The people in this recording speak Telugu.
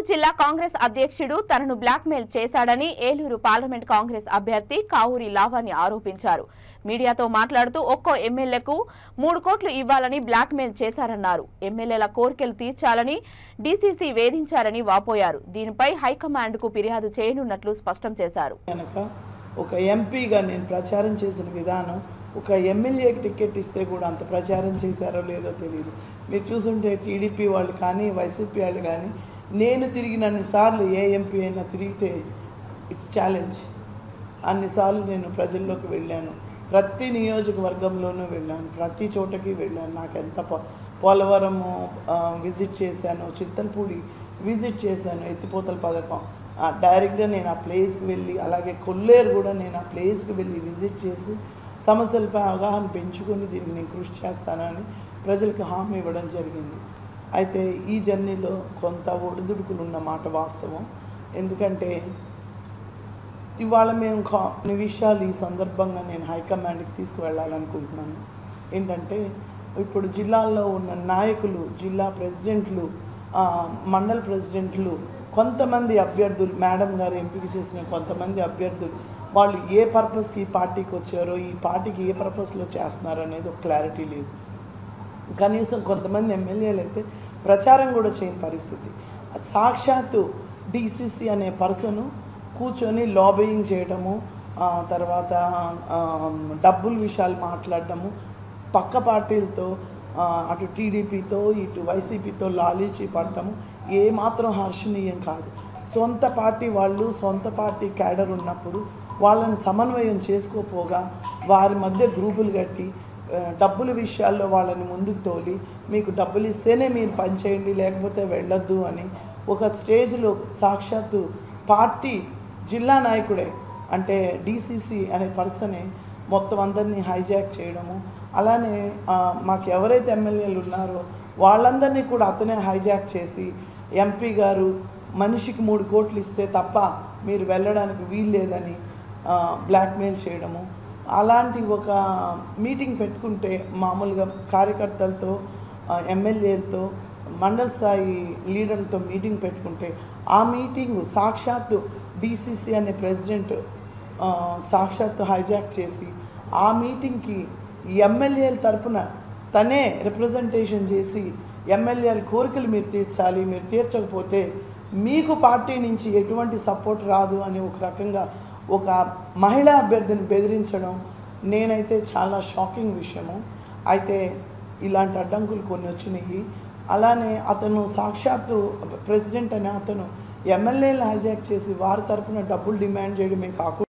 ఏలూరు జిల్లా కాంగ్రెస్ అధ్యక్షుడు తనను బ్లాక్మెయిల్ చేశాడని ఏలూరు పార్లమెంట్ కాంగ్రెస్ అభ్యర్థి కావూరి లావణ్య ఆరోపించారు. మీడియాతో మాట్లాడుతూ ఒక్కో ఎమ్మెల్యేకు 3 కోట్లు ఇవ్వాలని బ్లాక్మెయిల్ చేశారన్నారు. ఎమ్మెల్యేల కోర్కెలు తీర్చాలని డీసీసీ వేధించారని వాపోయారు. దీనిపై హైకమాండ్కు ఫిర్యాదు చేయనున్నట్లు స్పష్టం చేశారు. ఒక ఎంపీగా నేను ప్రచారం చేసిన విధానం ఒక ఎమ్మెల్యేకి టికెట్ ఇస్తే కూడా అంత ప్రచారం చేశారో లేదో తెలియదు. మీరు చూసుంటే టీడీపీ వాళ్ళు కానీ వైసీపీ వాళ్ళు కానీ నేను తిరిగినన్నిసార్లు ఏ ఎంపీ అయినా తిరిగితే ఇట్స్ ఛాలెంజ్. అన్నిసార్లు నేను ప్రజల్లోకి వెళ్ళాను, ప్రతి నియోజకవర్గంలోనూ వెళ్ళాను, ప్రతి చోటకి వెళ్ళాను. నాకు ఎంత పోలవరము విజిట్ చేశాను, చింతలపూడి విజిట్ చేశాను, ఎత్తిపోతల పథకం డైరెక్ట్గా నేను ఆ ప్లేస్కి వెళ్ళి, అలాగే కొల్లేరు కూడా నేను ఆ ప్లేస్కి వెళ్ళి విజిట్ చేసి సమస్యలపై అవగాహన పెంచుకొని దీనికి నేను కృషి చేస్తానని ప్రజలకు హామీ ఇవ్వడం జరిగింది. అయితే ఈ జర్నీలో కొంత ఒడిదుడుకులు ఉన్న మాట వాస్తవం. ఎందుకంటే ఇవాళ మేము కొన్ని విషయాలు ఈ సందర్భంగా నేను హైకమాండ్కి తీసుకువెళ్ళాలనుకుంటున్నాను. ఏంటంటే ఇప్పుడు జిల్లాల్లో ఉన్న నాయకులు, జిల్లా ప్రెసిడెంట్లు, మండల ప్రెసిడెంట్లు, కొంతమంది అభ్యర్థులు, మేడం గారు ఎంపిక చేసిన కొంతమంది అభ్యర్థులు వాళ్ళు ఏ పర్పస్కి ఈ పార్టీకి వచ్చారో, ఈ పార్టీకి ఏ పర్పస్లో చేస్తున్నారు అనేది ఒక క్లారిటీ లేదు. కనీసం కొంతమంది ఎమ్మెల్యేలు అయితే ప్రచారం కూడా చేయని పరిస్థితి. సాక్షాత్తు డీసీసీ అనే పర్సను కూర్చొని లాబియింగ్ చేయడము, తర్వాత డబ్బుల విషయాలు మాట్లాడటము, పక్క పార్టీలతో అటు టీడీపీతో ఇటు వైసీపీతో లాలీచీ పడటము ఏమాత్రం హర్షణీయం కాదు. సొంత పార్టీ వాళ్ళు, సొంత పార్టీ క్యాడర్ ఉన్నప్పుడు వాళ్ళని సమన్వయం చేసుకోపోగా వారి మధ్య గ్రూపులు కట్టి డబ్బుల విషయాల్లో వాళ్ళని ముందుకు తోలి మీకు డబ్బులు ఇస్తేనే మీరు పనిచేయండి లేకపోతే వెళ్ళొద్దు అని ఒక స్టేజ్లో సాక్షాత్తు పార్టీ జిల్లా నాయకుడే అంటే డీసీసీ అనే పర్సనే మొత్తం అందరినీ హైజాక్ చేయడము, అలానే మాకు ఎవరైతే ఎమ్మెల్యేలు ఉన్నారో వాళ్ళందరినీ కూడా అతనే హైజాక్ చేసి ఎంపీ గారు మనిషికి 3 కోట్లు ఇస్తే తప్ప మీరు వెళ్ళడానికి వీలు లేదని బ్లాక్మెయిల్ చేయడము. అలాంటి ఒక మీటింగ్ పెట్టుకుంటే మామూలుగా కార్యకర్తలతో, ఎమ్మెల్యేలతో, మండల స్థాయి లీడర్లతో మీటింగ్ పెట్టుకుంటే ఆ మీటింగు సాక్షాత్తు డీసీసీ అనే ప్రెసిడెంట్ సాక్షాత్తు హైజాక్ చేసి ఆ మీటింగ్కి ఎమ్మెల్యేల తరపున తనే రిప్రజెంటేషన్ చేసి ఎమ్మెల్యేల కోరికలు మీరు తీర్చాలి, మీరు తీర్చకపోతే మీకు పార్టీ నుంచి ఎటువంటి సపోర్ట్ రాదు అని ఒక రకంగా ఒక మహిళా అభ్యర్థిని బెదిరించడం నేనైతే చాలా షాకింగ్ విషయము. అయితే ఇలాంటి అడ్డంకులు కొన్ని వచ్చినాయి. అలానే అతను సాక్షాత్తు ప్రెసిడెంట్ అనే అతను ఎమ్మెల్యేలు హైజాక్ చేసి వారి తరపున డబ్బులు డిమాండ్ చేయడమే కాకుండా